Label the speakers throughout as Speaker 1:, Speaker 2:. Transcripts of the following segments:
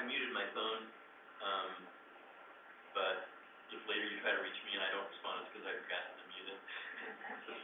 Speaker 1: I muted my phone, but if later you try to reach me and I don't respond, it's because I forgot to mute it. So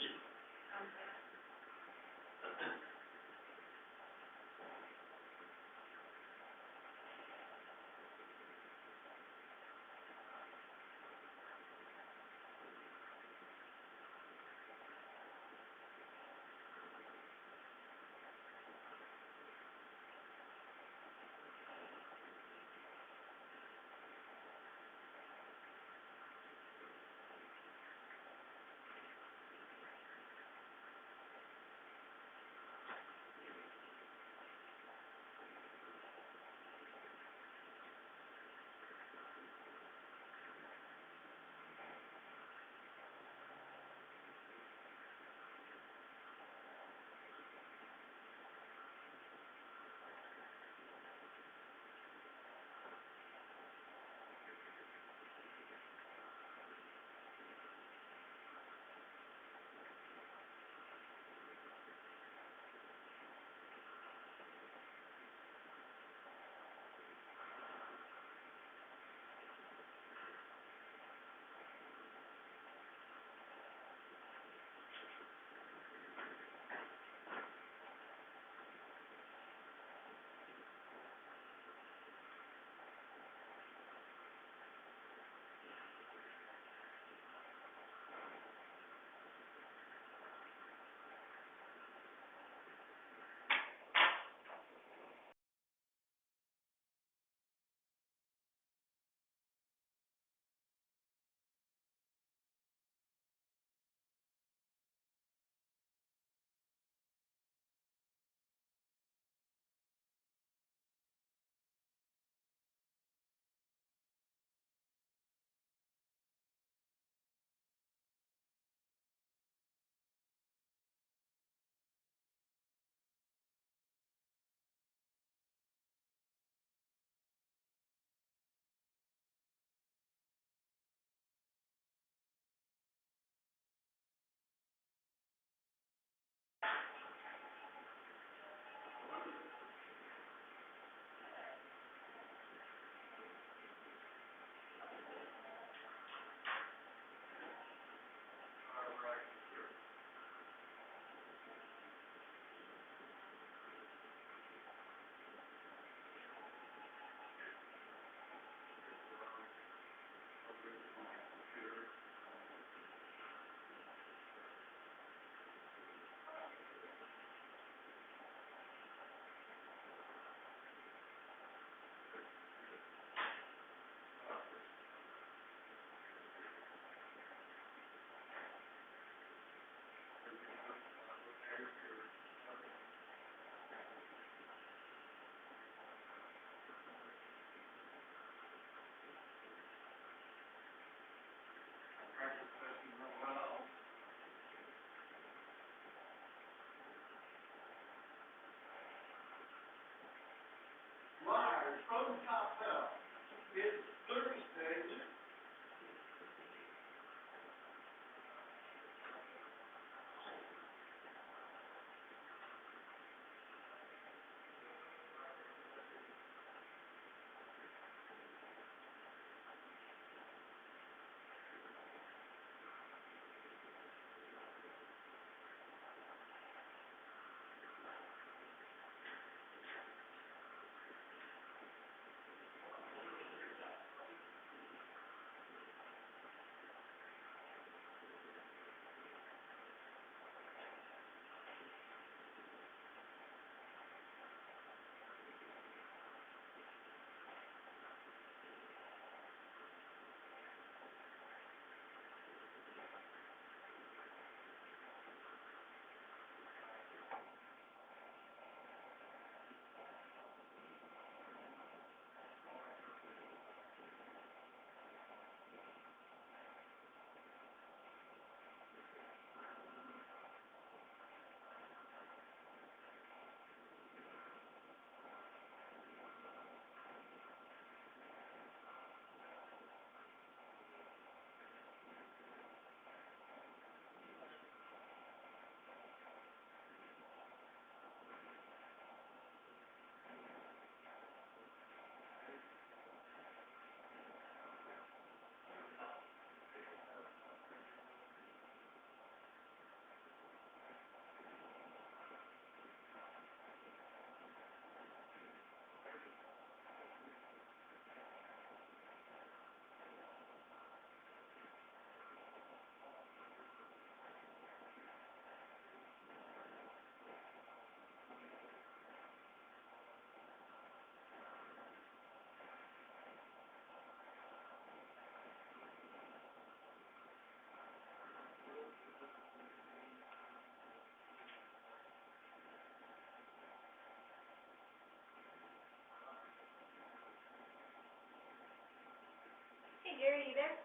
Speaker 2: Jerry, you there?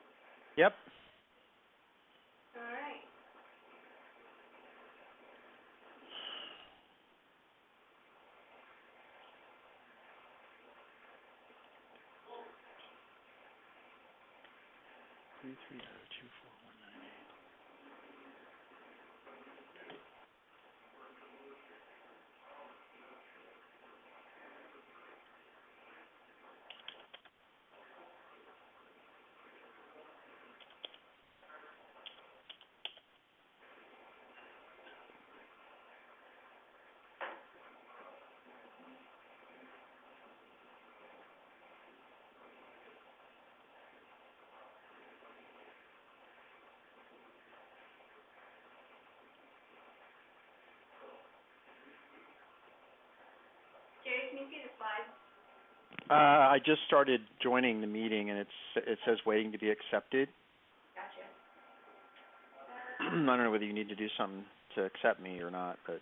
Speaker 3: Yep.
Speaker 2: All right. Jerry, can you see the slides?
Speaker 3: I just started joining the meeting, and it says waiting to be accepted.
Speaker 2: Gotcha.
Speaker 3: I don't know whether you need to do something to accept me or not, but.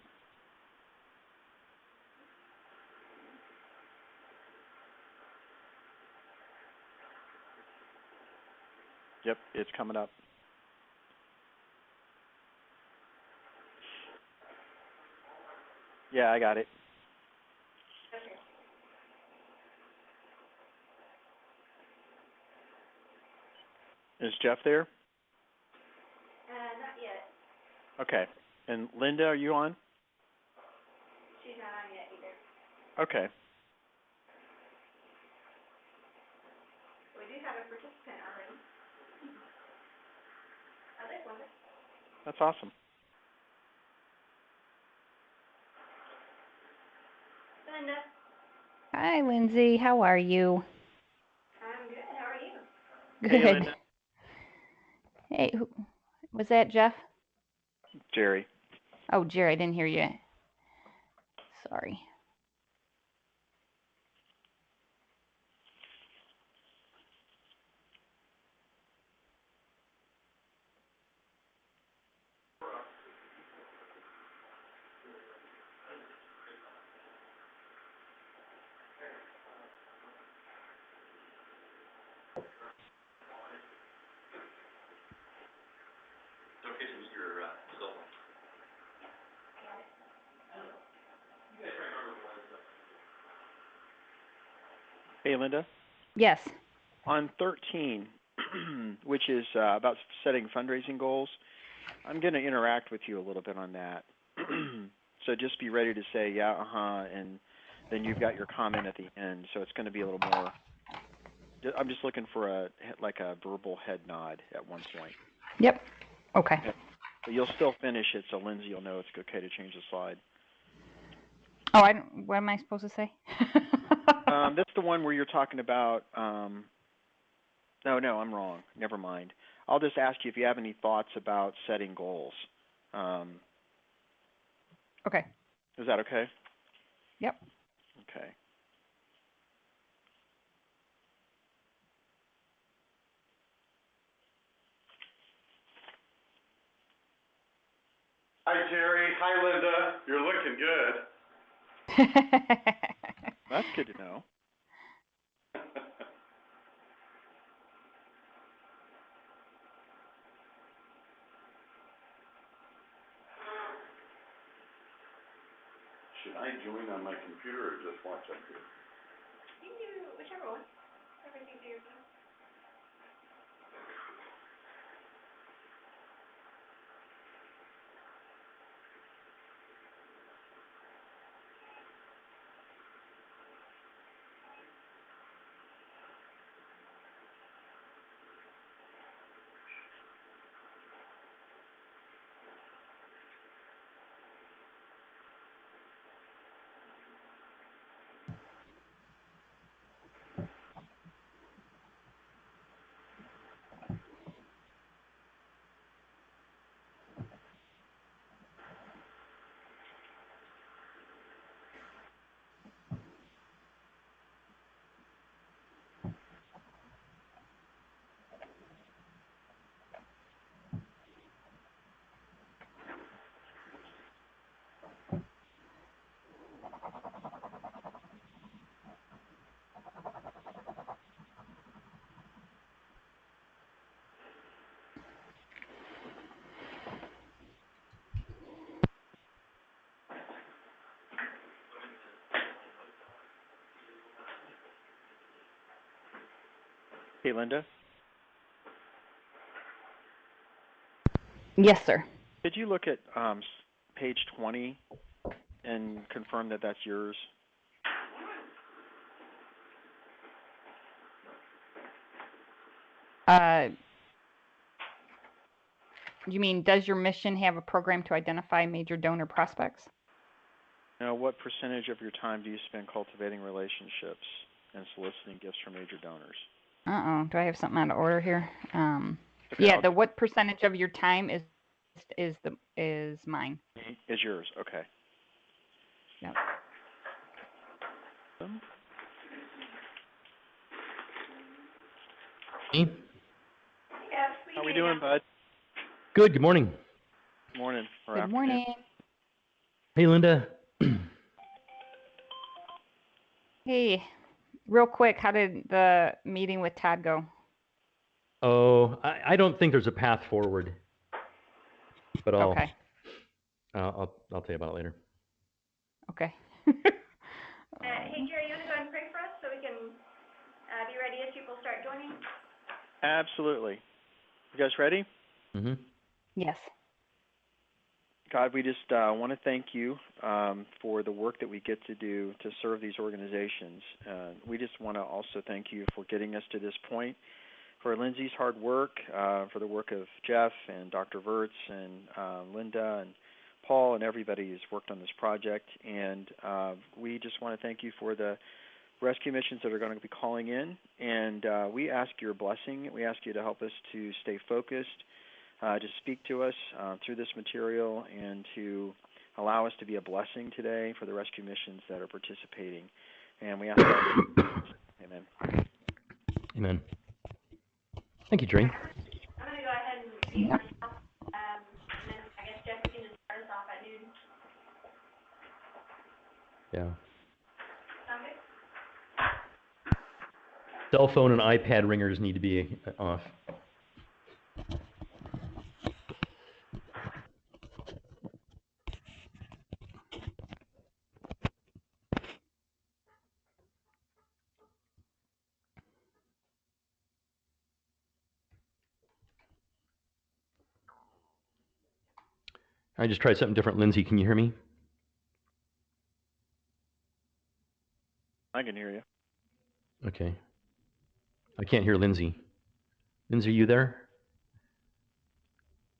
Speaker 3: Yep, it's coming up. Yeah, I got it.
Speaker 2: Okay.
Speaker 3: Is Jeff there?
Speaker 2: Not yet.
Speaker 3: Okay. And Linda, are you on?
Speaker 2: She's not on yet either.
Speaker 3: Okay.
Speaker 2: We do have a participant already. Oh, there's one.
Speaker 3: That's awesome.
Speaker 2: Linda.
Speaker 4: Hi, Lindsay. How are you?
Speaker 2: I'm good. How are you?
Speaker 4: Good.
Speaker 3: Hey, Linda.
Speaker 4: Hey, was that Jeff?
Speaker 3: Jerry.
Speaker 4: Oh, Jerry, I didn't hear you. Sorry.
Speaker 1: It's okay to meet your cell phone.
Speaker 3: Hey, Linda.
Speaker 4: Yes.
Speaker 3: On 13, which is about setting fundraising goals, I'm going to interact with you a little bit on that. So just be ready to say, yeah, and then you've got your comment at the end. So it's going to be a little more, I'm just looking for a verbal head nod at one point.
Speaker 4: Yep. Okay.
Speaker 3: But you'll still finish it, so Lindsay will know it's okay to change the slide.
Speaker 4: Oh, what am I supposed to say?
Speaker 3: That's the one where you're talking about, no, I'm wrong. Never mind. I'll just ask you if you have any thoughts about setting goals.
Speaker 4: Okay.
Speaker 3: Is that okay?
Speaker 4: Yep.
Speaker 3: Okay.
Speaker 5: Hi, Jerry. Hi, Linda. You're looking good.
Speaker 3: That's good to know.
Speaker 5: Should I join on my computer or just watch up here?
Speaker 2: You can do whichever one. Everything's easier.
Speaker 3: Hey, Linda,
Speaker 4: Yes, sir.
Speaker 3: could you look at page 20 and confirm that that's yours?
Speaker 4: You mean, does your mission have a program to identify major donor prospects?
Speaker 3: Now, what percentage of your time do you spend cultivating relationships and soliciting gifts from major donors?
Speaker 4: Uh-oh, do I have something out of order here?
Speaker 3: Okay,
Speaker 4: Yeah, what percentage of your time is mine?
Speaker 3: Is yours, okay.
Speaker 4: Yep.
Speaker 6: Me?
Speaker 2: Yes,
Speaker 3: How we doing, bud?
Speaker 6: Good. Good morning.
Speaker 3: Morning or
Speaker 4: Good
Speaker 3: afternoon.
Speaker 4: morning.
Speaker 6: Hey, Linda.
Speaker 4: Hey, real quick, how did the meeting with Todd go?
Speaker 6: Oh, I don't think there's a path forward, but
Speaker 4: Okay.
Speaker 6: I'll tell you about it later.
Speaker 4: Okay.
Speaker 2: Hey, Jerry, you want to go ahead and pray for us so we can be ready as people start joining?
Speaker 3: Absolutely. You guys ready?
Speaker 6: Mm-hmm.
Speaker 4: Yes.
Speaker 3: God, we just want to thank you for the work that we get to do to serve these organizations. We just want to also thank you for getting us to this point, for Lindsay's hard work, for the work of Jeff and Dr. Vertz and Linda and Paul and everybody who's worked on this project. And we just want to thank you for the rescue missions that are going to be calling in. And we ask your blessing. We ask you to help us to stay focused, to speak to us through this material, and to allow us to be a blessing today for the rescue missions that are participating. And we ask that. Amen.
Speaker 6: Amen. Thank you, Drake.
Speaker 2: I'm going to go ahead and mute myself, and then I guess Jeff, you can just start us off at noon.
Speaker 6: Yeah.
Speaker 2: Sound good?
Speaker 6: Cell phone and iPad ringers need to be off. I just tried something different. Lindsay, can you hear me?
Speaker 3: I can hear you.
Speaker 6: Okay. I can't hear Lindsay. Lindsay, are you there?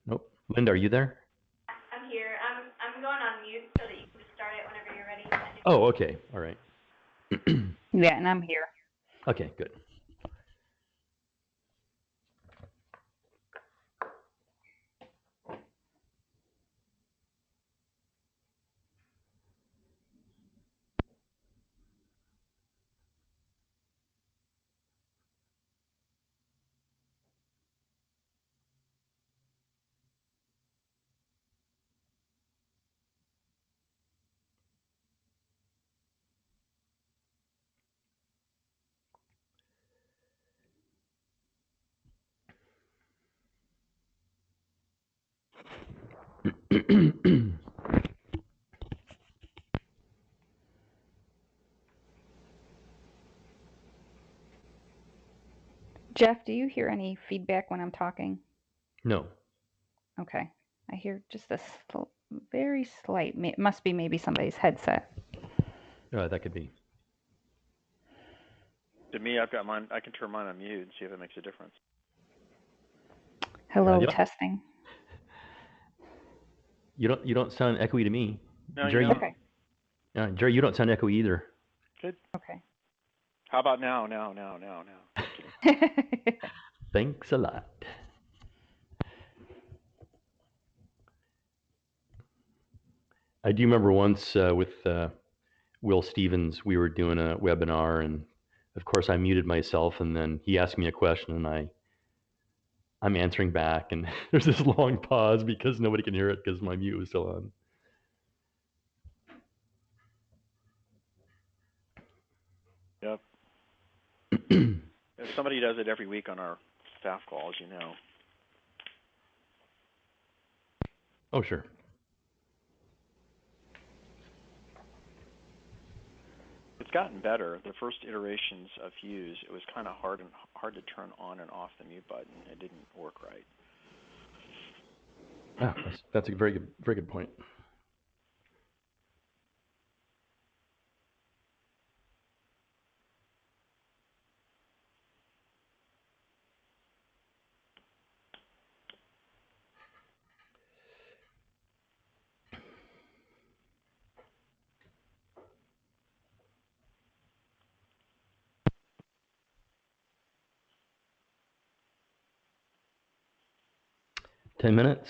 Speaker 6: Nope. Linda, are you there?
Speaker 2: I'm here. I'm going on mute so that you can just start it whenever you're ready.
Speaker 6: Oh, okay. All right.
Speaker 4: Yeah, and I'm here.
Speaker 6: Okay, good.
Speaker 4: Jeff, do you hear any feedback when I'm talking?
Speaker 6: No.
Speaker 4: Okay. I hear just a very slight, it must be maybe somebody's headset.
Speaker 6: That could be.
Speaker 3: To me, I've got mine. I can turn mine on mute and see if it makes a difference.
Speaker 4: Hello,
Speaker 6: Yeah.
Speaker 4: testing.
Speaker 6: You don't sound echoey to me.
Speaker 3: No,
Speaker 6: Jerry,
Speaker 3: you don't.
Speaker 4: Okay.
Speaker 6: Jerry, you don't sound echoey either.
Speaker 3: Good.
Speaker 4: Okay.
Speaker 3: How about now? Now.
Speaker 6: Thanks a lot. I do remember once with Will Stevens, we were doing a webinar, and of course I muted myself, and then he asked me a question, and I'm answering back, and there's this long pause because nobody can hear it because my mute was still on.
Speaker 3: Yep. If somebody does it every week on our staff calls, you know.
Speaker 6: Oh, sure.
Speaker 3: gotten better. The first iterations of Fuse, it was kind of hard to turn on and off the mute button. It didn't work right.
Speaker 6: That's a very good point. Ten minutes.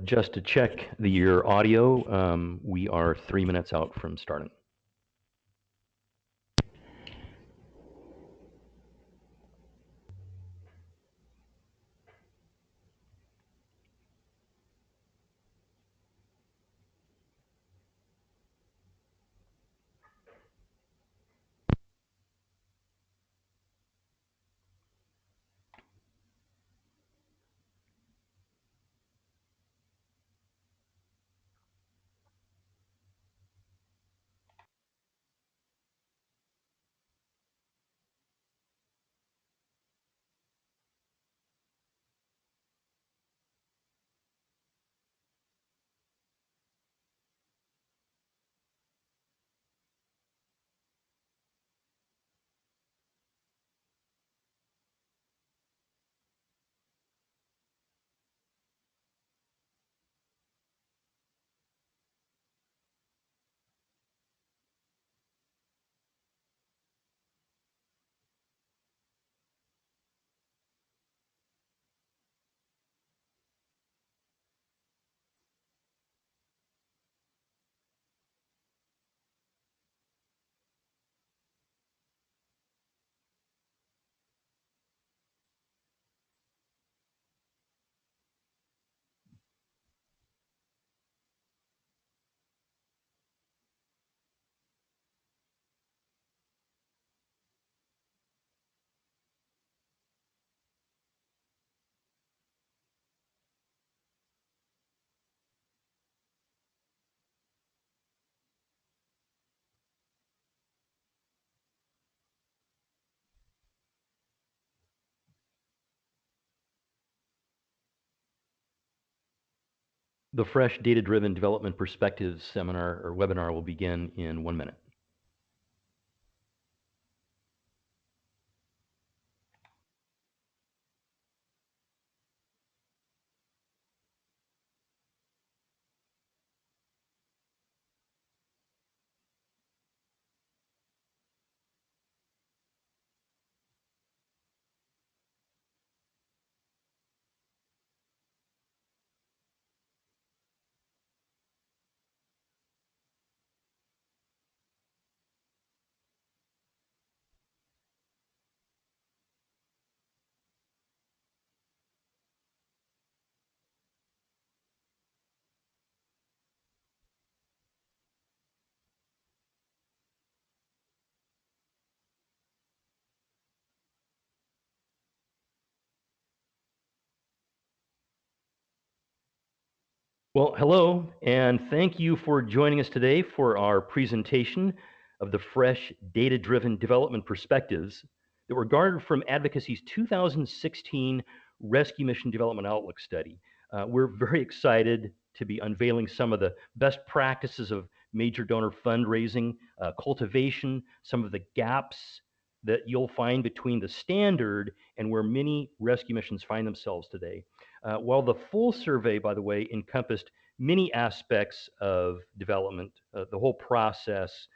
Speaker 6: Just to check your audio, we are 3 minutes out from starting. The Fresh Data-Driven Development Perspectives seminar or webinar will begin in 1 minute. Well, hello, and thank you for joining us today for our presentation of the Fresh Data-Driven Development Perspectives that were garnered from Advocacy's 2016 Rescue Mission Development Outlook Study. We're very excited to be unveiling some of the best practices of major donor fundraising, cultivation, some of the gaps that you'll find between the standard and where many rescue missions find themselves today. While the full survey, by the way, encompassed many aspects of development, the whole process,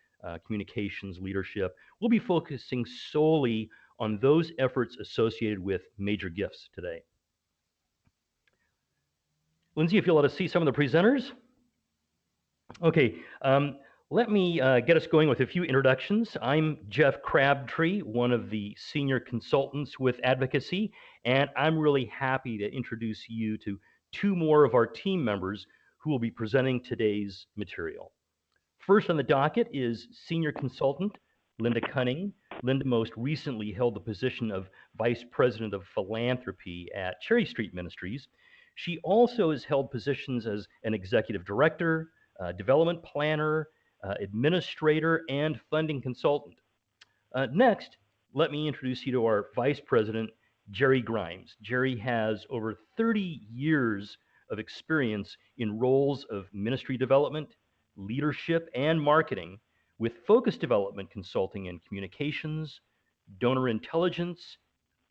Speaker 6: communications, leadership, we'll be focusing solely on those efforts associated with major gifts today. Lindsay, if you'll let us see some of the presenters. Okay, let me get us going with a few introductions. I'm Jeff Crabtree, one of the senior consultants with Advocacy, and I'm really happy to introduce you to two more of our team members who will be presenting today's material. First on the docket is senior consultant Linda Cunning. Linda most recently held the position of Vice President of Philanthropy at Cherry Street Ministries. She also has held positions as an executive director, development planner, administrator, and funding consultant. Next, let me introduce you to our Vice President, Jerry Grimes. Jerry has over 30 years of experience in roles of ministry development, leadership, and marketing, with focus development consulting and communications, donor intelligence,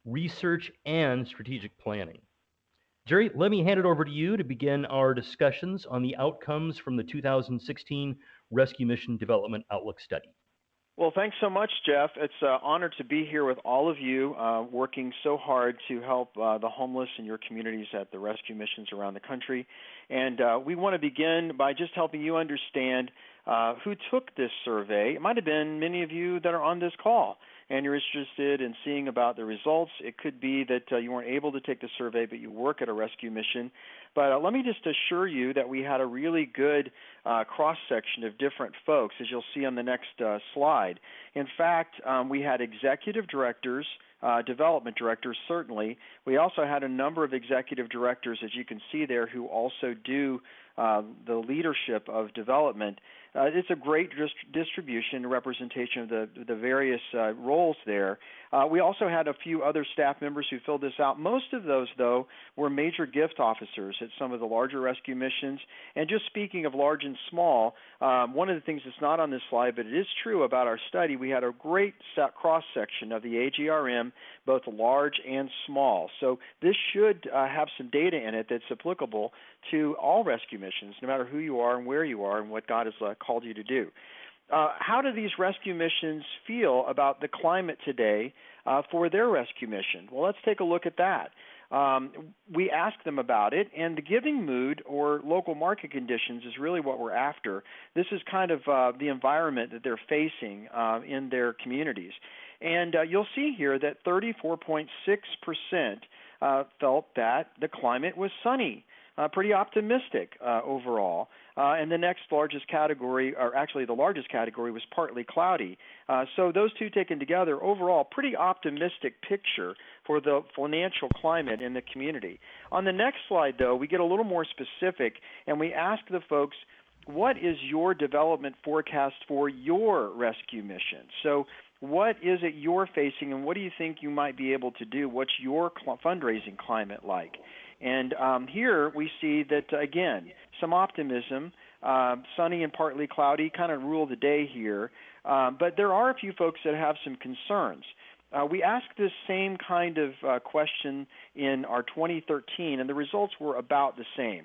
Speaker 6: research, and strategic planning. Jerry, let me hand it over to you to begin our discussions on the outcomes from the 2016 Rescue Mission Development Outlook Study.
Speaker 3: Well, thanks so much, Jeff. It's an honor to be here with all of you, working so hard to help the homeless in your communities at the rescue missions around the country. And we want to begin by just helping you understand who took this survey. It might have been many of you that are on this call, and you're interested in seeing about the results. It could be that you weren't able to take the survey, but you work at a rescue mission. But let me just assure you that we had a really good cross-section of different folks, as you'll see on the next slide. In fact, we had executive directors, development directors, certainly. We also had a number of executive directors, as you can see there, who also do the leadership of development. It's a great distribution and representation of the various roles there. We also had a few other staff members who filled this out. Most of those, though, were major gift officers at some of the larger rescue missions. And just speaking of large and small, one of the things that's not on this slide, but it is true about our study, we had a great cross-section of the AGRM, both large and small. So this should have some data in it that's applicable to all rescue missions, no matter who you are and where you are and what God has called you to do. How do these rescue missions feel about the climate today for their rescue mission? Well, let's take a look at that. We asked them about it, and the giving mood or local market conditions is really what we're after. This is kind of the environment that they're facing in their communities. And you'll see here that 34.6% felt that the climate was sunny. Pretty optimistic overall. And the next largest category, or actually the largest category, was partly cloudy. So those two taken together, overall, pretty optimistic picture for the financial climate in the community. On the next slide, though, we get a little more specific, and we ask the folks, what is your development forecast for your rescue mission? So what is it you're facing, and what do you think you might be able to do? What's your fundraising climate like? And here we see that, again, some optimism, sunny and partly cloudy, kind of rule the day here. But there are a few folks that have some concerns. We asked this same kind of question in our 2013, and the results were about the same.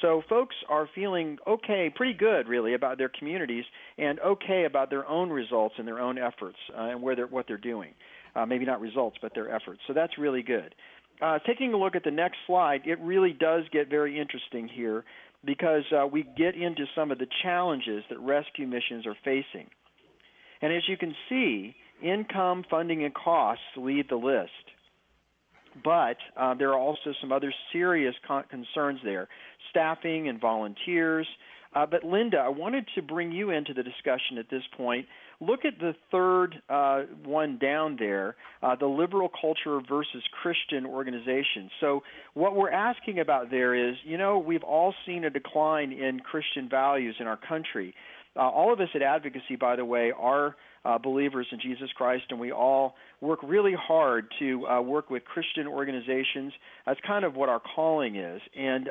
Speaker 3: So folks are feeling okay, pretty good, really, about their communities and okay about their own results and their own efforts and what they're doing. Maybe not results, but their efforts. So that's really good. Taking a look at the next slide, it really does get very interesting here because we get into some of the challenges that rescue missions are facing. And as you can see, income, funding, and costs lead the list. But there are also some other serious concerns there, staffing and volunteers. But Linda, I wanted to bring you into the discussion at this point. Look at the third one down there, the liberal culture versus Christian organization. So what we're asking about there is, we've all seen a decline in Christian values in our country. All of us at Advocacy, by the way, are believers in Jesus Christ, and we all work really hard to work with Christian organizations. That's kind of what our calling is. And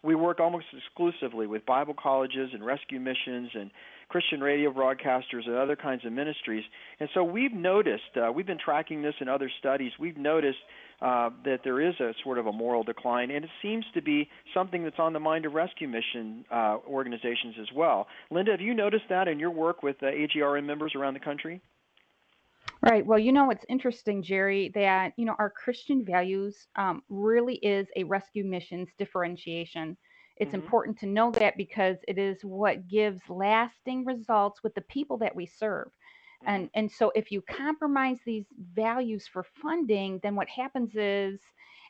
Speaker 3: we work almost exclusively with Bible colleges and rescue missions and Christian radio broadcasters and other kinds of ministries. And so we've noticed, we've been tracking this in other studies, we've noticed that there is a sort of a moral decline, and it seems to be something that's on the mind of rescue mission organizations as well. Linda, have you noticed that in your work with AGRM members around the country?
Speaker 4: Right. Well, it's interesting, Jerry, that, our Christian values really is a rescue mission's differentiation. It's important to know that because it is what gives lasting results with the people that we serve. And so if you compromise these values for funding, then what happens is,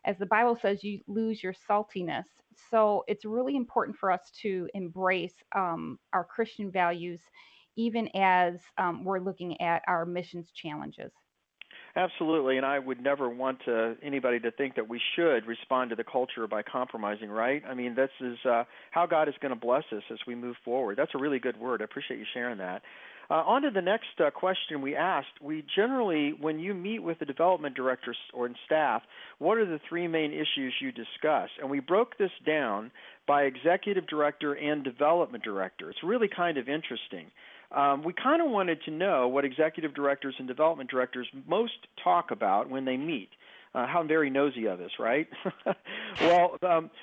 Speaker 4: as the Bible says, you lose your saltiness. So it's really important for us to embrace our Christian values, even as we're looking at our missions challenges.
Speaker 3: Absolutely, and I would never want anybody to think that we should respond to the culture by compromising, right? I mean, this is how God is going to bless us as we move forward. That's a really good word. I appreciate you sharing that. On to the next question we asked. We generally, when you meet with the development directors or staff, what are the three main issues you discuss? And we broke this down by executive director and development director. It's really kind of interesting. We kind of wanted to know what executive directors and development directors most talk about when they meet. How very nosy of us, right? Well,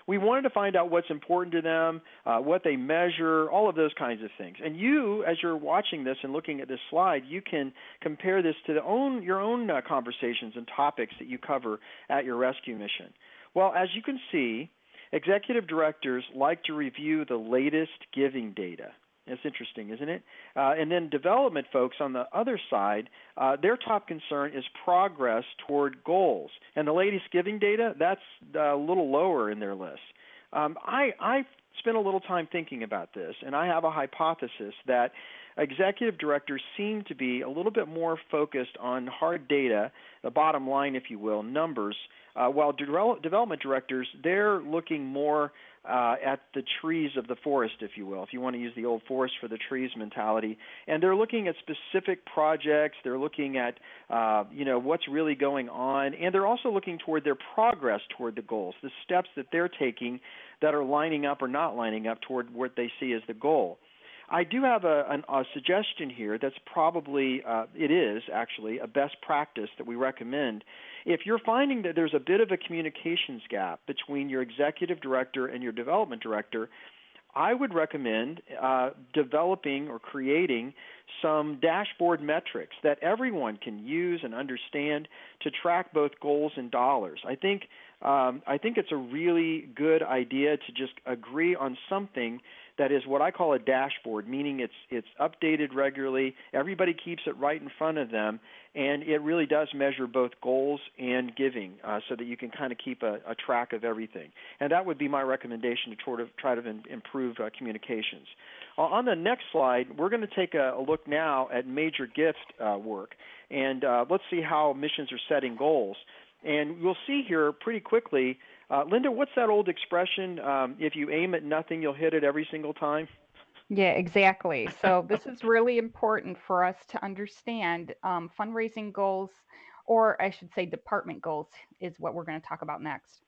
Speaker 3: we wanted to find out what's important to them, what they measure, all of those kinds of things. And you, as you're watching this and looking at this slide, you can compare this to your own conversations and topics that you cover at your rescue mission. Well, as you can see, executive directors like to review the latest giving data. It's interesting, isn't it? And then development folks on the other side, their top concern is progress toward goals. And the latest giving data, that's a little lower in their list. I spent a little time thinking about this, and I have a hypothesis that executive directors seem to be a little bit more focused on hard data, the bottom line, if you will, numbers, while development directors, they're looking more at the trees of the forest, if you will, if you want to use the old forest for the trees mentality. And they're looking at specific projects. They're looking at, what's really going on. And they're also looking toward their progress toward the goals, the steps that they're taking that are lining up or not lining up toward what they see as the goal. I do have a suggestion here that's probably, it is actually, a best practice that we recommend. If you're finding that there's a bit of a communications gap between your executive director and your development director, I would recommend developing or creating some dashboard metrics that everyone can use and understand to track both goals and dollars. I think it's a really good idea to just agree on something that is what I call a dashboard, meaning it's updated regularly. Everybody keeps it right in front of them, and it really does measure both goals and giving, so that you can kind of keep a track of everything. And that would be my recommendation to try to improve communications. On the next slide, we're going to take a look now at major gift work, and let's see how missions are setting goals. And you'll see here pretty quickly, Linda, what's that old expression? If you aim at nothing, you'll hit it every single time?
Speaker 4: Yeah, exactly. So this is really important for us to understand. Fundraising goals, or I should say department goals, is what we're going to talk about next.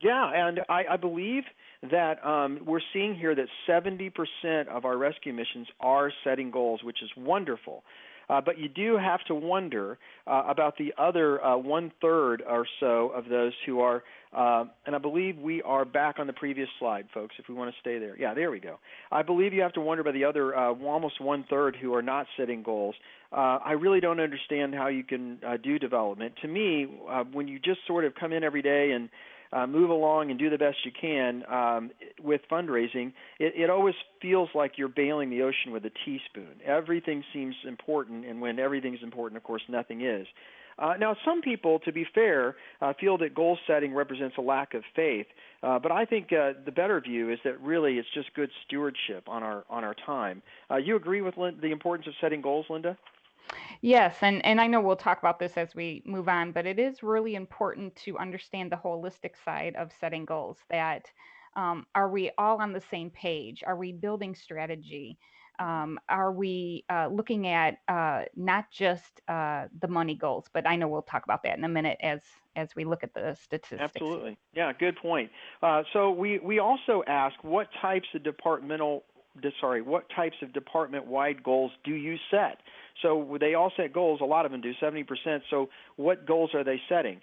Speaker 3: Yeah, and I believe that we're seeing here that 70% of our rescue missions are setting goals, which is wonderful. But you do have to wonder about the other one-third or so of those who are, and I believe we are back on the previous slide, folks, if we want to stay there. Yeah, there we go. I believe you have to wonder about the other almost one-third who are not setting goals. I really don't understand how you can do development. To me, when you just sort of come in every day and move along and do the best you can with fundraising, it always feels like you're bailing the ocean with a teaspoon. Everything seems important, and when everything's important, of course, nothing is. Now, some people, to be fair, feel that goal setting represents a lack of faith, but I think the better view is that really it's just good stewardship on our time. You agree with the importance of setting goals, Linda?
Speaker 4: Yes, and I know we'll talk about this as we move on, but it is really important to understand the holistic side of setting goals. That are we all on the same page? Are we building strategy? Are we looking at not just the money goals? But I know we'll talk about that in a minute as we look at the statistics.
Speaker 3: Absolutely. Yeah, good point. So we also ask what types of department-wide goals do you set? So they all set goals. A lot of them do, 70%. So what goals are they setting?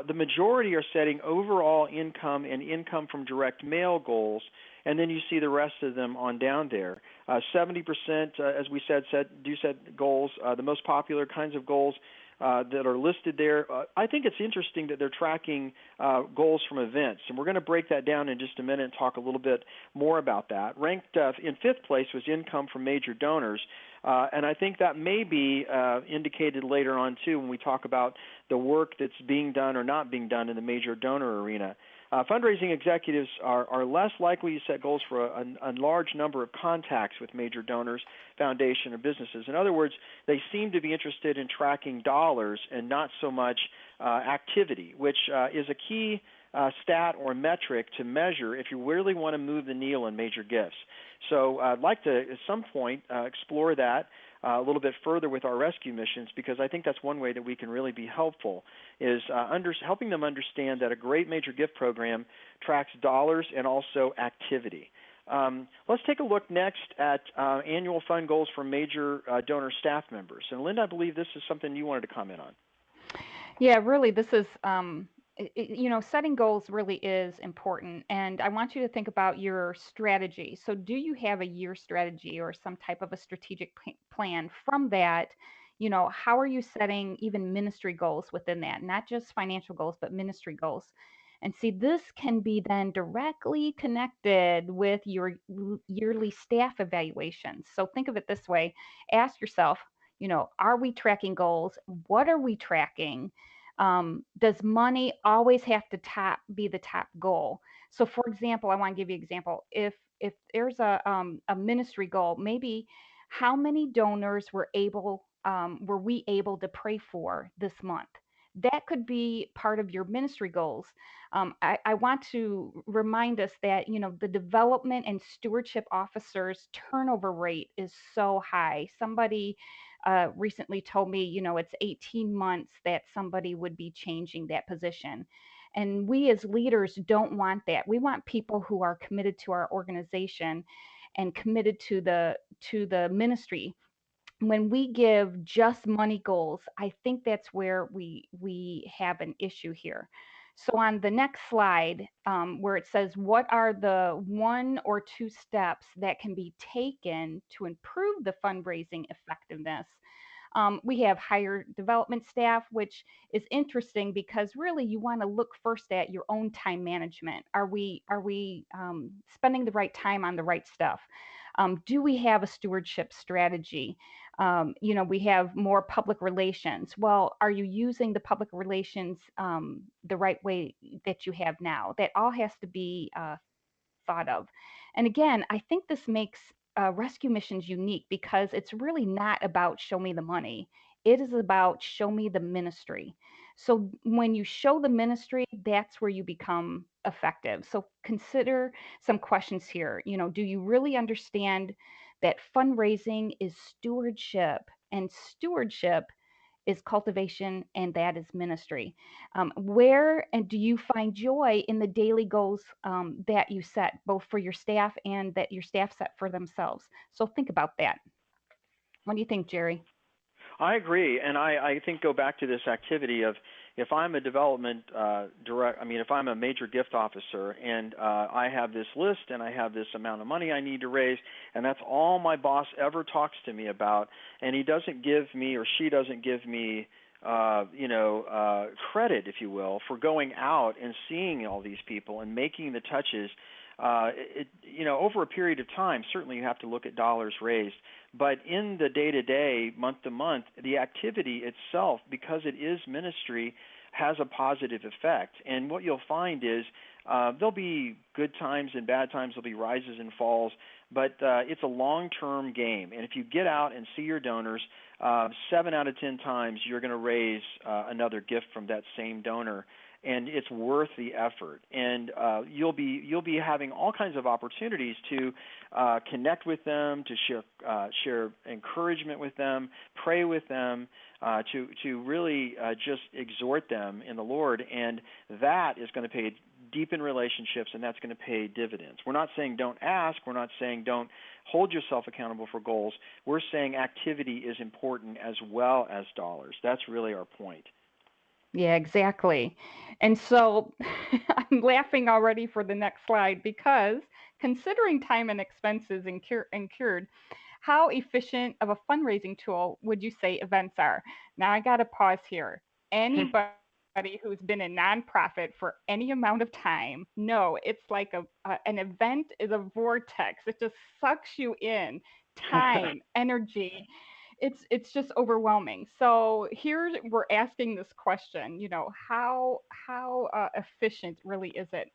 Speaker 3: The majority are setting overall income and income from direct mail goals, and then you see the rest of them on down there. 70%, as we said, do set goals. The most popular kinds of goals that are listed there. I think it's interesting that they're tracking goals from events, and we're going to break that down in just a minute and talk a little bit more about that. Ranked in fifth place was income from major donors, and I think that may be indicated later on, too, when we talk about the work that's being done or not being done in the major donor arena. Fundraising executives are less likely to set goals for a large number of contacts with major donors, foundation, or businesses. In other words, they seem to be interested in tracking dollars and not so much activity, which is a key stat or metric to measure if you really want to move the needle in major gifts. So I'd like to, at some point, explore that a little bit further with our rescue missions, because I think that's one way that we can really be helpful, is helping them understand that a great major gift program tracks dollars and also activity. Let's take a look next at annual fund goals for major donor staff members. And Linda, I believe this is something you wanted to comment on.
Speaker 4: Yeah, really, this is setting goals really is important. And I want you to think about your strategy. So do you have a year strategy or some type of a strategic plan? From that, how are you setting even ministry goals within that? Not just financial goals, but ministry goals. And see, this can be then directly connected with your yearly staff evaluations. So think of it this way. Ask yourself, are we tracking goals? What are we tracking? Does money always have to be the top goal? So for example, I want to give you an example. If there's a ministry goal, maybe how many donors were we able to pray for this month? That could be part of your ministry goals. I want to remind us that the development and stewardship officers turnover rate is so high. Somebody recently told me, it's 18 months that somebody would be changing that position. And we as leaders don't want that. We want people who are committed to our organization and committed to the ministry. When we give just money goals, I think that's where we have an issue here. So on the next slide, where it says, what are the 1 or 2 steps that can be taken to improve the fundraising effectiveness? We have higher development staff, which is interesting because really you want to look first at your own time management. Are we spending the right time on the right stuff? Do we have a stewardship strategy? We have more public relations. Well, are you using the public relations the right way that you have now? That all has to be thought of. And again, I think this makes rescue missions unique because it's really not about show me the money. It is about show me the ministry. So when you show the ministry, that's where you become effective. So consider some questions here. Do you really understand that fundraising is stewardship, and stewardship is cultivation, and that is ministry? Where and do you find joy in the daily goals that you set, both for your staff and that your staff set for themselves? So think about that. What do you think, Jerry?
Speaker 3: I agree, and I think go back to this activity of if I'm a development if I'm a major gift officer and I have this list and I have this amount of money I need to raise, and that's all my boss ever talks to me about, and he doesn't give me or she doesn't give me credit, if you will, for going out and seeing all these people and making the touches. Over a period of time, certainly you have to look at dollars raised, but in the day-to-day, month-to-month, the activity itself, because it is ministry, has a positive effect. And what you'll find is there'll be good times and bad times, there'll be rises and falls, but it's a long-term game. And if you get out and see your donors, 7 out of 10 times you're going to raise another gift from that same donor. And it's worth the effort, and you'll be having all kinds of opportunities to connect with them, to share encouragement with them, pray with them, to really just exhort them in the Lord, and that is going to pay deepen relationships, and that's going to pay dividends. We're not saying don't ask. We're not saying don't hold yourself accountable for goals. We're saying activity is important as well as dollars. That's really our point.
Speaker 4: Yeah, exactly. And so I'm laughing already for the next slide because considering time and expenses incurred, how efficient of a fundraising tool would you say events are? Now I got to pause here. Anybody who's been a nonprofit for any amount of time, no, it's like an event is a vortex. It just sucks you in, time, energy. It's just overwhelming. So here we're asking this question, how efficient really is it?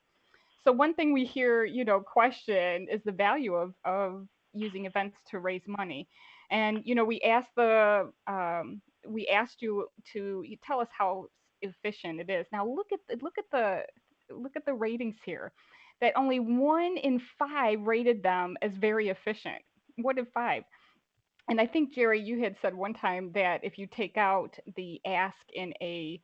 Speaker 4: So one thing we hear, question is the value of using events to raise money. And we asked you to tell us how efficient it is. Now look at the ratings here, that only 1 in 5 rated them as very efficient. 1 in 5. And I think, Jerry, you had said one time that if you take out the ask in a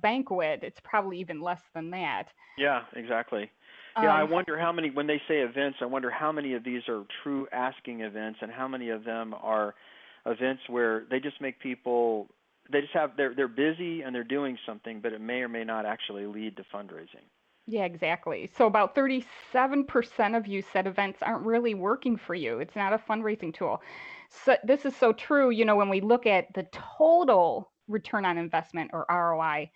Speaker 4: banquet, it's probably even less than that.
Speaker 3: Yeah, exactly. Yeah, I wonder how many, when they say events, I wonder how many of these are true asking events and how many of them are events where they just make people, they're busy and they're doing something, but it may or may not actually lead to fundraising.
Speaker 4: Yeah, exactly. So about 37% of you said events aren't really working for you. It's not a fundraising tool. So this is so true, when we look at the total return on investment, or ROI.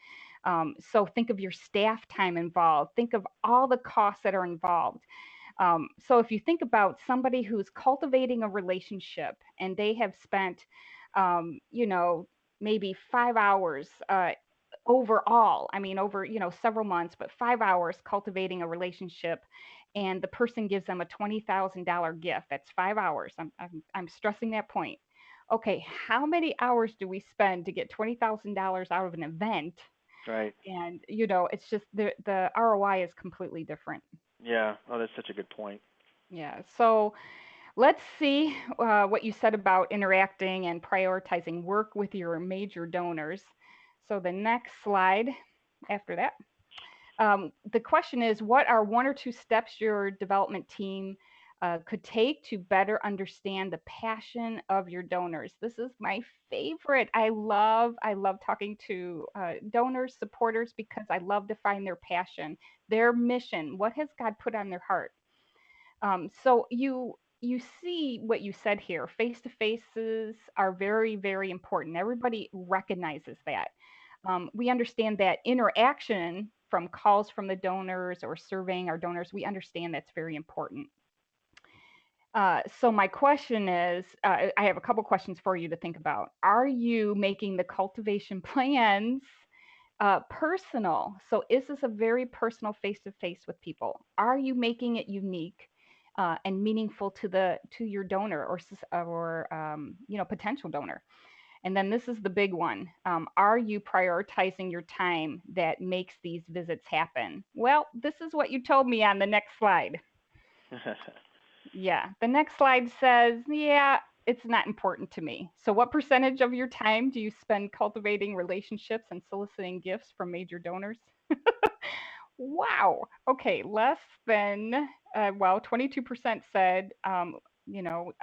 Speaker 4: So think of your staff time involved. Think of all the costs that are involved. So if you think about somebody who's cultivating a relationship and they have spent, maybe 5 hours overall, I mean, over, several months, but 5 hours cultivating a relationship, and the person gives them a $20,000 gift. That's 5 hours. I'm stressing that point. Okay, how many hours do we spend to get $20,000 out of an event?
Speaker 3: Right.
Speaker 4: And it's just the ROI is completely different.
Speaker 3: Yeah. Oh, that's such a good point.
Speaker 4: Yeah. So let's see what you said about interacting and prioritizing work with your major donors. So the next slide after that. The question is, what are one or two steps your development team could take to better understand the passion of your donors? This is my favorite. I love talking to donors, supporters, because I love to find their passion, their mission. What has God put on their heart? So you see what you said here. Face-to-faces are very, very important. Everybody recognizes that. We understand that interaction from calls from the donors or surveying our donors, we understand that's very important. So my question is, I have a couple questions for you to think about. Are you making the cultivation plans personal? So is this a very personal face-to-face with people? Are you making it unique and meaningful to your donor or potential donor? And then this is the big one. Are you prioritizing your time that makes these visits happen? Well, this is what you told me on the next slide. Yeah, the next slide says, yeah, it's not important to me. So what percentage of your time do you spend cultivating relationships and soliciting gifts from major donors? Wow. Okay, less than, 22% said,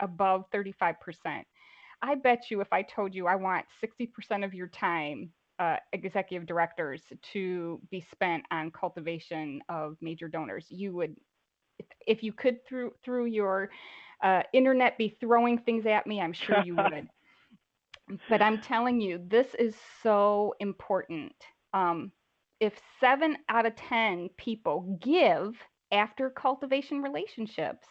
Speaker 4: above 35%. I bet you if I told you I want 60% of your time, executive directors, to be spent on cultivation of major donors, you would, if you could through your internet be throwing things at me, I'm sure you would. But I'm telling you, this is so important. If 7 out of 10 people give after cultivation relationships,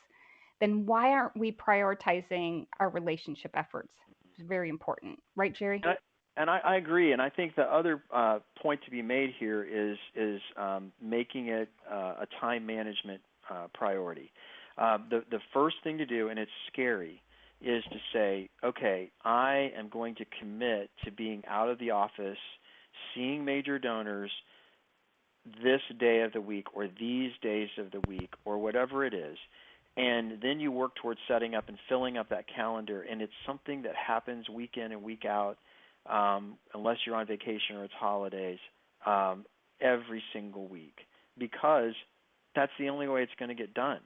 Speaker 4: then why aren't we prioritizing our relationship efforts? It's very important. Right, Jerry?
Speaker 3: And I agree. And I think the other point to be made here is making it a time management priority. The first thing to do, and it's scary, is to say, okay, I am going to commit to being out of the office, seeing major donors this day of the week or these days of the week or whatever it is. And then you work towards setting up and filling up that calendar, and it's something that happens week in and week out, unless you're on vacation or it's holidays, every single week, because that's the only way it's going to get done.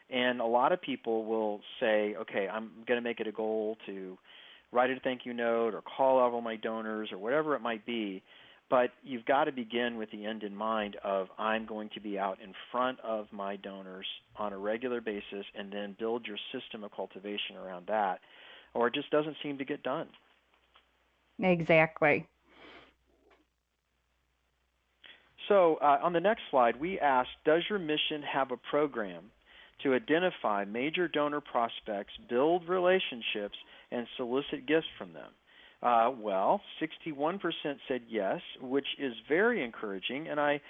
Speaker 3: And a lot of people will say, okay, I'm going to make it a goal to write a thank you note or call out all my donors or whatever it might be, but you've got to begin with the end in mind of I'm going to be out in front of my donors on a regular basis, and then build your system of cultivation around that, or it just doesn't seem to get done.
Speaker 4: Exactly.
Speaker 3: So on the next slide, we asked, does your mission have a program to identify major donor prospects, build relationships, and solicit gifts from them? 61% said yes, which is very encouraging. And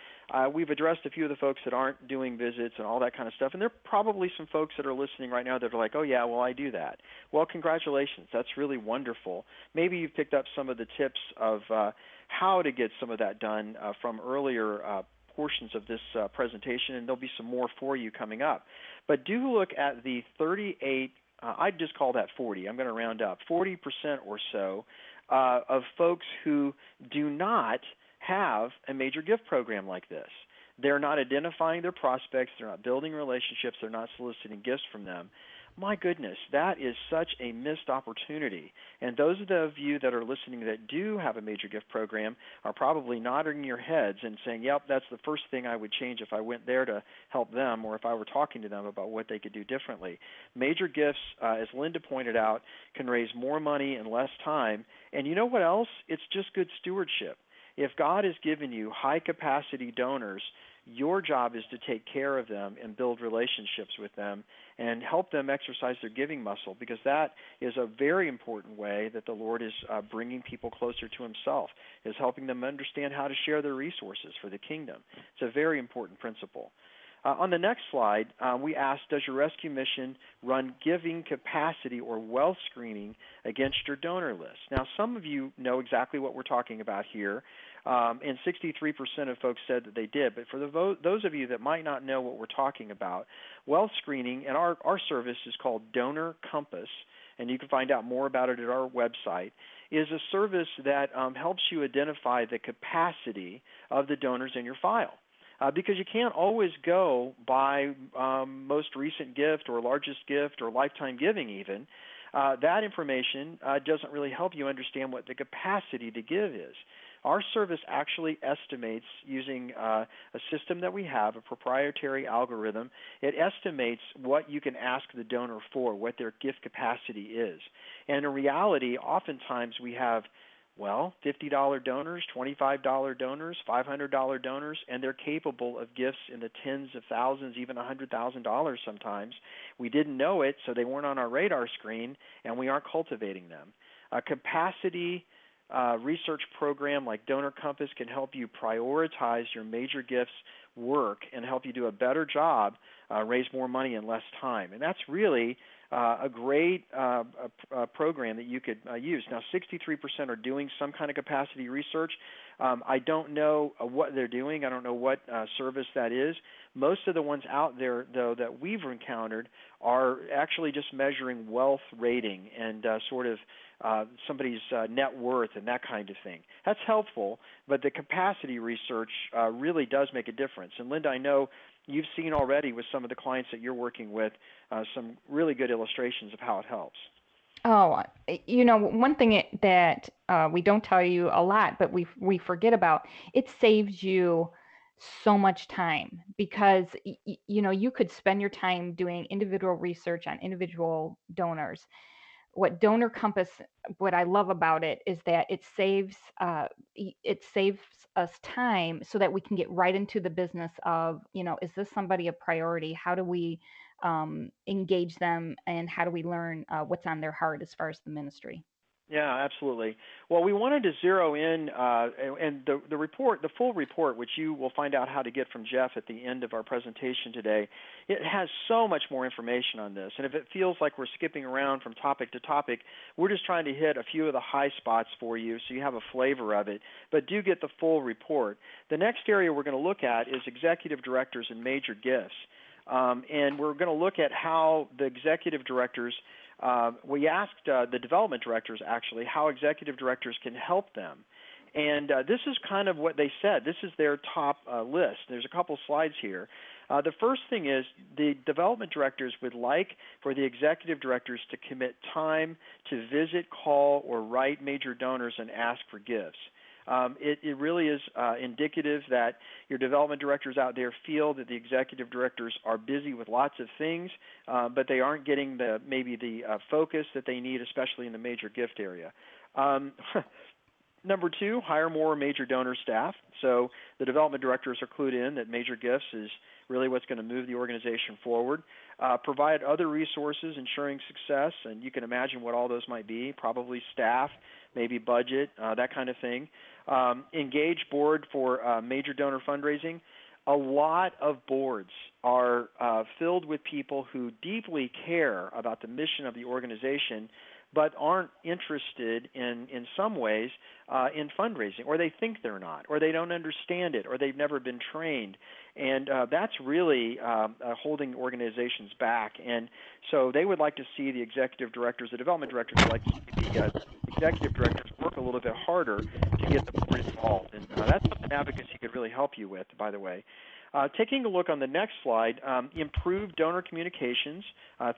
Speaker 3: we've addressed a few of the folks that aren't doing visits and all that kind of stuff. And there are probably some folks that are listening right now that are like, oh, yeah, well, I do that. Well, congratulations. That's really wonderful. Maybe you've picked up some of the tips of how to get some of that done from earlier portions of this presentation, and there'll be some more for you coming up. But do look at the 38, I'd just call that 40. I'm going to round up, 40% or so of folks who do not have a major gift program like this. They're not identifying their prospects. They're not building relationships. They're not soliciting gifts from them. My goodness, that is such a missed opportunity. And those of you that are listening that do have a major gift program are probably nodding your heads and saying, yep, that's the first thing I would change if I went there to help them, or if I were talking to them about what they could do differently. Major gifts, as Linda pointed out, can raise more money in less time. And you know what else? It's just good stewardship. If God has given you high-capacity donors, your job is to take care of them and build relationships with them and help them exercise their giving muscle, because that is a very important way that the Lord is bringing people closer to himself, is helping them understand how to share their resources for the kingdom. It's a very important principle. On the next slide, we asked, does your rescue mission run giving capacity or wealth screening against your donor list? Now, some of you know exactly what we're talking about here, and 63% of folks said that they did. But for those of you that might not know what we're talking about, wealth screening, and our service is called Donor Compass, and you can find out more about it at our website, is a service that helps you identify the capacity of the donors in your file. Because you can't always go by most recent gift or largest gift or lifetime giving even. That information doesn't really help you understand what the capacity to give is. Our service actually estimates, using a system that we have, a proprietary algorithm, it estimates what you can ask the donor for, what their gift capacity is. And in reality, oftentimes we have $50 donors, $25 donors, $500 donors, and they're capable of gifts in the tens of thousands, even $100,000 sometimes. We didn't know it, so they weren't on our radar screen, and we aren't cultivating them. A capacity research program like Donor Compass can help you prioritize your major gifts work and help you do a better job, raise more money in less time. And that's really a great program that you could use. Now, 63% are doing some kind of capacity research. I don't know what they're doing. I don't know what service that is. Most of the ones out there, though, that we've encountered are actually just measuring wealth rating and sort of somebody's net worth and that kind of thing. That's helpful, but the capacity research really does make a difference. And Linda, I know you've seen already with some of the clients that you're working with some really good illustrations of how it helps.
Speaker 4: Oh, one thing that we don't tell you a lot, but we forget about, it saves you so much time, because you could spend your time doing individual research on individual donors. What Donor Compass, what I love about it is that it saves us time so that we can get right into the business of, is this somebody a priority? How do we engage them, and how do we learn what's on their heart as far as the ministry?
Speaker 3: Yeah, absolutely. Well, we wanted to zero in, and the report, the full report, which you will find out how to get from Jeff at the end of our presentation today, it has so much more information on this. And if it feels like we're skipping around from topic to topic, we're just trying to hit a few of the high spots for you so you have a flavor of it. But do get the full report. The next area we're going to look at is executive directors and major gifts. And we're going to look at how the executive directors, we asked the development directors actually how executive directors can help them. And this is kind of what they said. This is their top list. There's a couple slides here. The first thing is the development directors would like for the executive directors to commit time to visit, call, or write major donors and ask for gifts. It really is indicative that your development directors out there feel that the executive directors are busy with lots of things, but they aren't getting maybe the focus that they need, especially in the major gift area. Number two, hire more major donor staff. So the development directors are clued in that major gifts is really what's going to move the organization forward. Provide other resources ensuring success, and you can imagine what all those might be, probably staff, maybe budget, that kind of thing. Engage board for major donor fundraising. A lot of boards are filled with people who deeply care about the mission of the organization, but aren't interested in some ways in fundraising, or they think they're not, or they don't understand it, or they've never been trained. And that's really holding organizations back. And so they would like to see the executive directors, the development directors would like to see the executive directors work a little bit harder to get the board involved. And that's something advocacy could really help you with, by the way. Taking a look on the next slide, improve donor communications,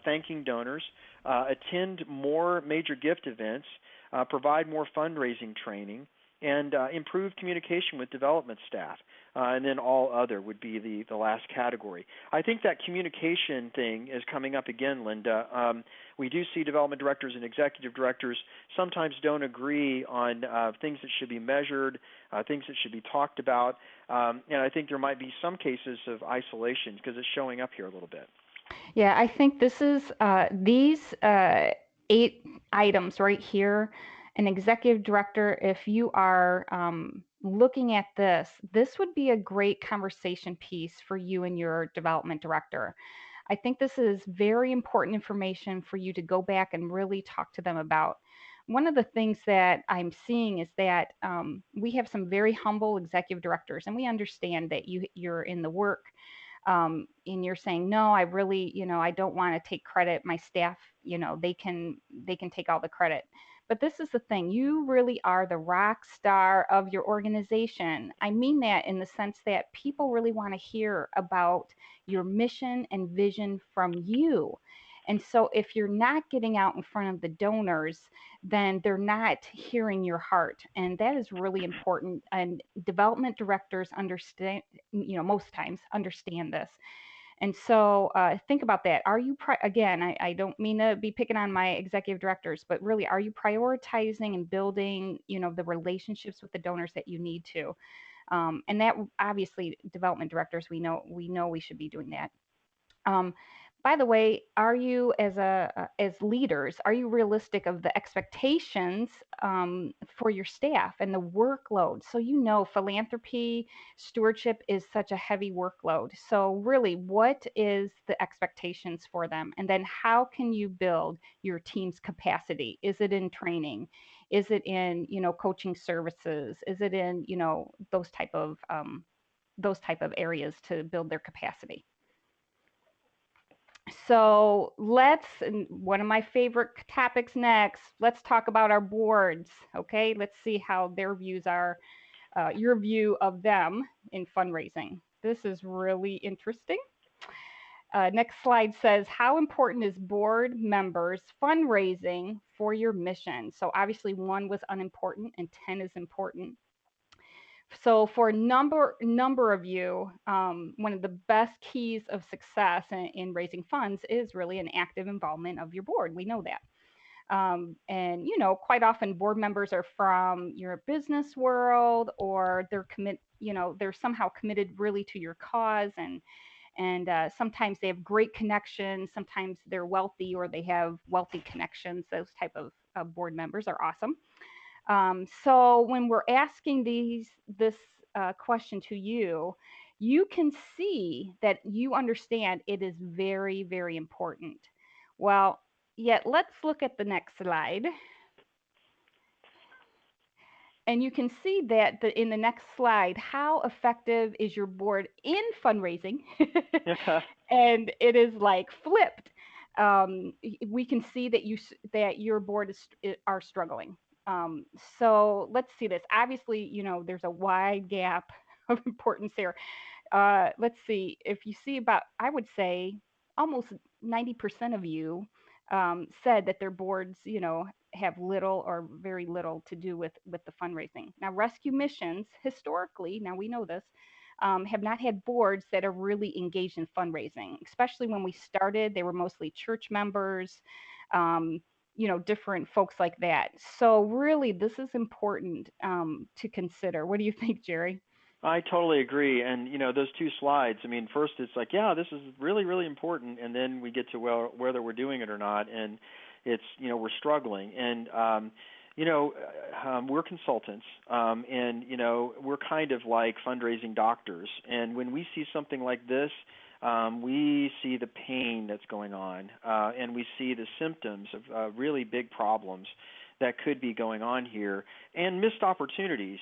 Speaker 3: thanking donors, attend more major gift events, provide more fundraising training, and improved communication with development staff. And then all other would be the last category. I think that communication thing is coming up again, Linda. We do see development directors and executive directors sometimes don't agree on things that should be measured, things that should be talked about, and I think there might be some cases of isolation because it's showing up here a little bit.
Speaker 4: Yeah, I think this is these 8 items right here. An executive director, if you are looking at this would be a great conversation piece for you and your development director. I think this is very important information for you to go back and really talk to them about. One of the things that I'm seeing is that we have some very humble executive directors, and we understand that you're in the work. And you're saying, no, I really, I don't want to take credit. My staff, they can take all the credit. But this is the thing, you really are the rock star of your organization. I mean that in the sense that people really want to hear about your mission and vision from you. And so if you're not getting out in front of the donors, then they're not hearing your heart. And that is really important. And development directors understand, most times understand this. And so think about that. Are you, again, I don't mean to be picking on my executive directors, but really, are you prioritizing and building, the relationships with the donors that you need to? And that obviously development directors, we know we should be doing that. By the way, are you as leaders, are you realistic of the expectations for your staff and the workload? So philanthropy, stewardship is such a heavy workload. So really, what is the expectations for them? And then how can you build your team's capacity? Is it in training? Is it in coaching services? Is it in those type of areas to build their capacity? So one of my favorite topics next, let's talk about our boards, okay? Let's see how their views are, your view of them in fundraising. This is really interesting. Next slide says, how important is board members fundraising for your mission? So obviously 1 was unimportant and 10 is important. So for a number of you, one of the best keys of success in raising funds is really an active involvement of your board. We know that. And quite often board members are from your business world, or they're somehow committed really to your cause, and sometimes they have great connections. Sometimes they're wealthy, or they have wealthy connections. Those type of board members are awesome. So when we're asking this question to you, you can see that you understand it is very, very important. Well, yet let's look at the next slide. And you can see that in the next slide, how effective is your board in fundraising? And it is like flipped. We can see that your board are struggling. So let's see this. Obviously, there's a wide gap of importance here. Let's see. If you see I would say almost 90% of you said that their boards, have little or very little to do with the fundraising. Now, rescue missions, historically, now we know this, have not had boards that are really engaged in fundraising. Especially when we started, they were mostly church members, different folks like that. So really, this is important to consider. What do you think, Jerry?
Speaker 3: I totally agree. And, those 2 slides, first it's like, yeah, this is really, really important. And then we get to whether we're doing it or not. And it's, we're struggling. And, we're consultants, and, we're kind of like fundraising doctors. And when we see something like this, we see the pain that's going on, and we see the symptoms of really big problems that could be going on here, and missed opportunities.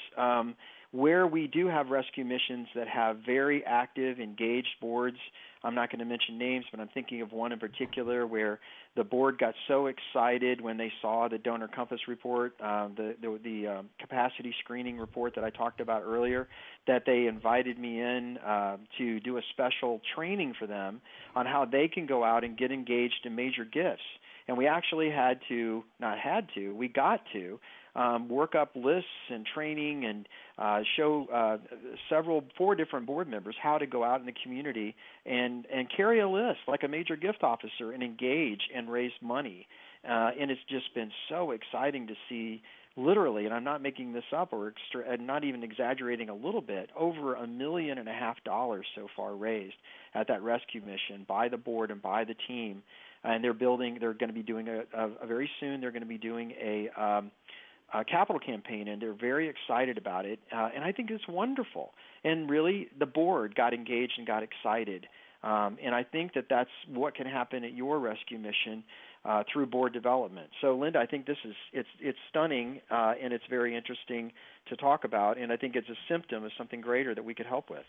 Speaker 3: Where we do have rescue missions that have very active, engaged boards, I'm not going to mention names, but I'm thinking of one in particular where the board got so excited when they saw the Donor Compass report, the capacity screening report that I talked about earlier, that they invited me in to do a special training for them on how they can go out and get engaged in major gifts. And we actually we got to work up lists and training and show 4 different board members how to go out in the community and carry a list like a major gift officer and engage and raise money. And it's just been so exciting to see, literally, and I'm not making this up or not even exaggerating a little bit, over $1.5 million so far raised at that rescue mission by the board and by the team. And they're going to be doing very soon, they're going to be doing a capital campaign, and they're very excited about it. And I think it's wonderful. And really, the board got engaged and got excited. And I think that that's what can happen at your rescue mission through board development. So, Linda, I think it's stunning, and it's very interesting to talk about, and I think it's a symptom of something greater that we could help with.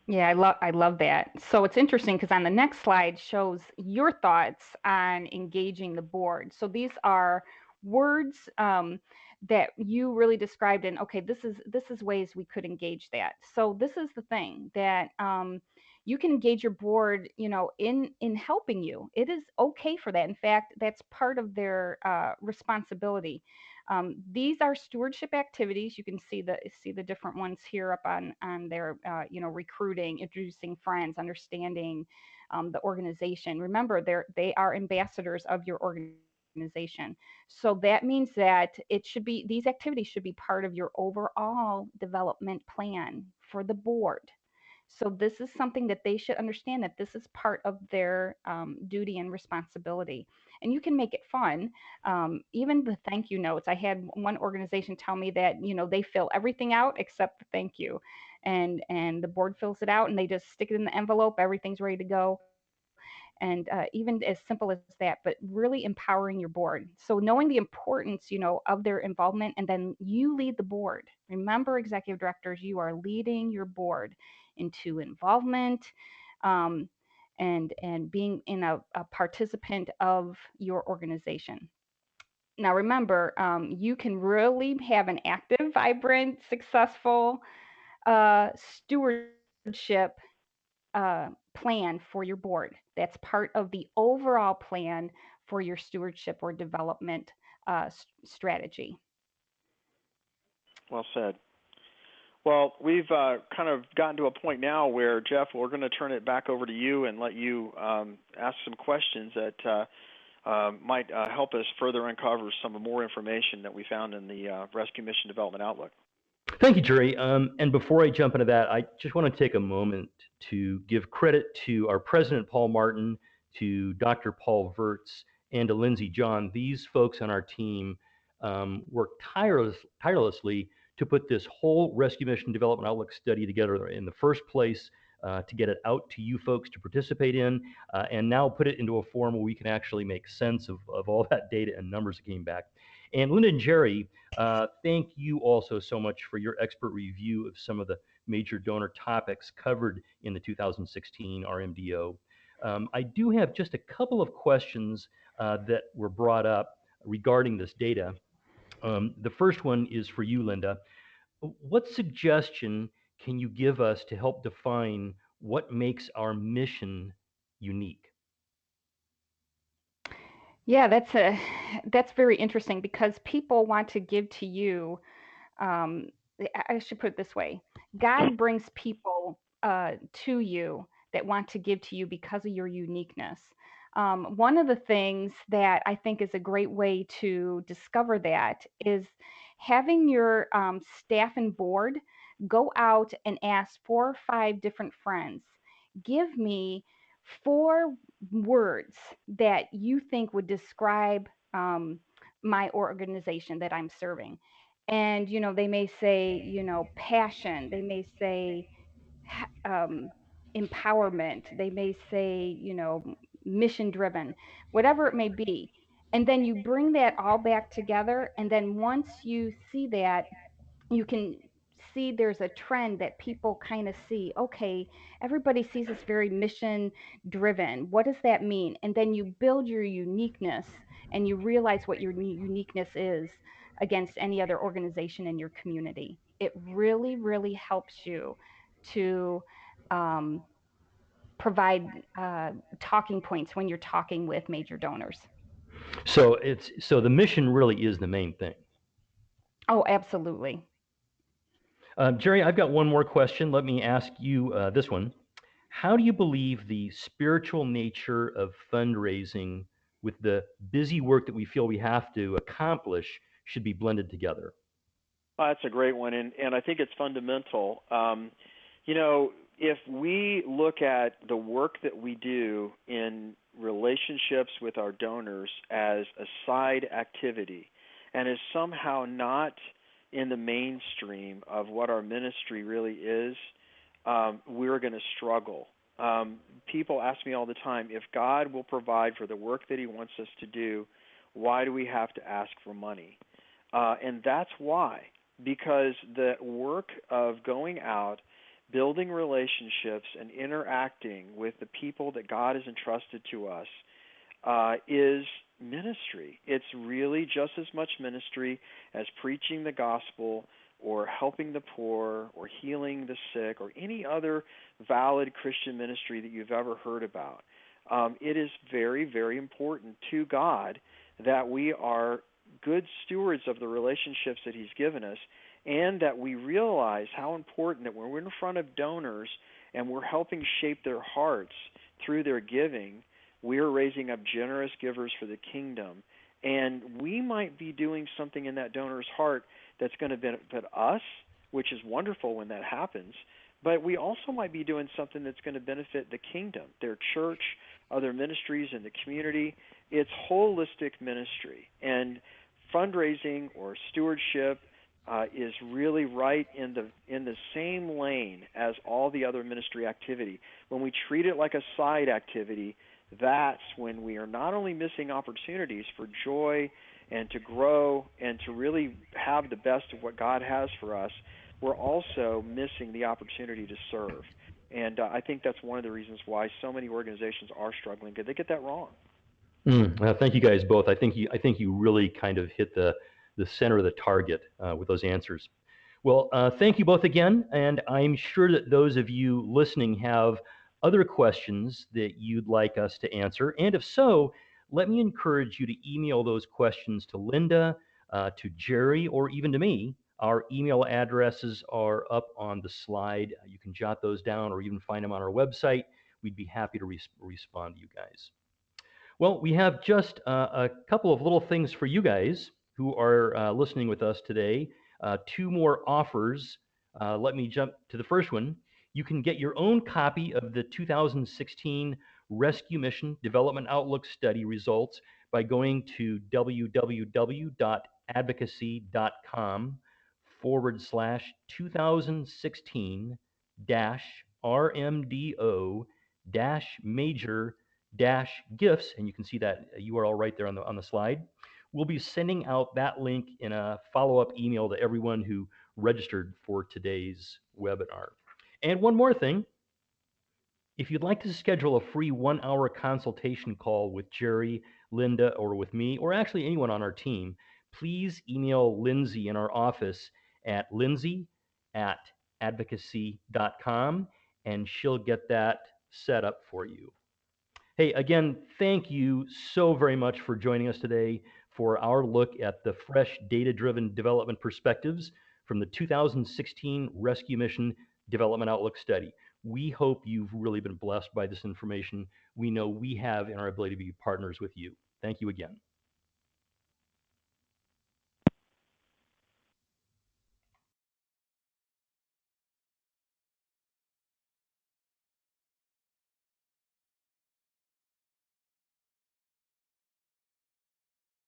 Speaker 4: Yeah, I love that. So it's interesting because on the next slide shows your thoughts on engaging the board. So these are words that you really described in, okay, this is ways we could engage that. So this is the thing that you can engage your board, in helping you. It is okay for that. In fact, that's part of their responsibility. These are stewardship activities. You can see the different ones here up on their recruiting, introducing friends, understanding the organization. Remember, they are ambassadors of your organization. So that means that these activities should be part of your overall development plan for the board. So this is something that they should understand, that this is part of their duty and responsibility. And you can make it fun. Even the thank you notes. I had one organization tell me that, they fill everything out except the thank you. And the board fills it out and they just stick it in the envelope. Everything's ready to go. And even as simple as that, but really empowering your board. So knowing the importance, of their involvement, and then you lead the board. Remember, executive directors, you are leading your board into involvement and being in a participant of your organization. Now, remember, you can really have an active, vibrant, successful stewardship plan for your board. That's part of the overall plan for your stewardship or development strategy.
Speaker 3: Well said. Well, we've kind of gotten to a point now where, Jeff, we're going to turn it back over to you and let you ask some questions that might help us further uncover some more information that we found in the Rescue Mission Development Outlook.
Speaker 6: Thank you, Jerry. And before I jump into that, I just want to take a moment to give credit to our president, Paul Martin, to Dr. Paul Verts, and to Lindsay John. These folks on our team worked tirelessly to put this whole Rescue Mission Development Outlook study together in the first place, to get it out to you folks to participate in, and now put it into a form where we can actually make sense of all that data and numbers that came back. And Linda and Jerry, thank you also so much for your expert review of some of the major donor topics covered in the 2016 RMDO. I do have just a couple of questions that were brought up regarding this data. The first one is for you, Linda. What suggestion can you give us to help define what makes our mission unique?
Speaker 4: Yeah, that's very interesting because people want to give to you. I should put it this way: God brings people to you that want to give to you because of your uniqueness. One of the things that I think is a great way to discover that is having your staff and board go out and ask 4 or 5 different friends, give me 4 words that you think would describe my organization that I'm serving. And, they may say, passion. They may say um, empowerment. They may say, mission driven, whatever it may be. And then you bring that all back together. And then once you see that, you can see there's a trend that people kind of see. Okay, everybody sees us very mission driven. What does that mean? And then you build your uniqueness and you realize what your uniqueness is against any other organization in your community. It really, really helps you to provide talking points when you're talking with major donors.
Speaker 6: So the mission really is the main thing.
Speaker 4: Oh, absolutely.
Speaker 6: Jerry, I've got one more question. Let me ask you this one. How do you believe the spiritual nature of fundraising with the busy work that we feel we have to accomplish should be blended together?
Speaker 3: That's a great one, and I think it's fundamental. You know, if we look at the work that we do in relationships with our donors as a side activity and is somehow not in the mainstream of what our ministry really is, we're going to struggle. People ask me all the time, if God will provide for the work that He wants us to do, why do we have to ask for money? And that's why, because the work of going out, building relationships, and interacting with the people that God has entrusted to us is ministry. It's really just as much ministry as preaching the gospel or helping the poor or healing the sick or any other valid Christian ministry that you've ever heard about. It is very, very important to God that we are good stewards of the relationships that He's given us, and that we realize how important that when we're in front of donors and we're helping shape their hearts through their giving, we're raising up generous givers for the kingdom. And we might be doing something in that donor's heart that's going to benefit us, which is wonderful when that happens, but we also might be doing something that's going to benefit the kingdom, their church, other ministries in the community. It's holistic ministry. And fundraising or stewardship is really right in the same lane as all the other ministry activity. When we treat it like a side activity, that's when we are not only missing opportunities for joy and to grow and to really have the best of what God has for us, we're also missing the opportunity to serve. And I think that's one of the reasons why so many organizations are struggling, because they get that wrong.
Speaker 6: Thank you guys both. I think you really kind of hit the center of the target with those answers. Well, thank you both again, and I'm sure that those of you listening have other questions that you'd like us to answer. And if so, let me encourage you to email those questions to Linda, to Jerry, or even to me. Our email addresses are up on the slide. You can jot those down or even find them on our website. We'd be happy to respond to you guys. Well, we have just a couple of little things for you guys who are listening with us today. Two more offers. Let me jump to the first one. You can get your own copy of the 2016 Rescue Mission Development Outlook Study results by going to www.advocacy.com/2016 RMDO major gifts, and you can see that URL right there on the slide. We'll be sending out that link in a follow-up email to everyone who registered for today's webinar. And one more thing, if you'd like to schedule a free 1-hour consultation call with Jerry, Linda, or with me, or actually anyone on our team, please email Lindsay in our office at lindsay@advocacy.com, and she'll get that set up for you. Hey, again, thank you so very much for joining us today for our look at the fresh data-driven development perspectives from the 2016 Rescue Mission Development Outlook Study. We hope you've really been blessed by this information. We know we have in our ability to be partners with you. Thank you again.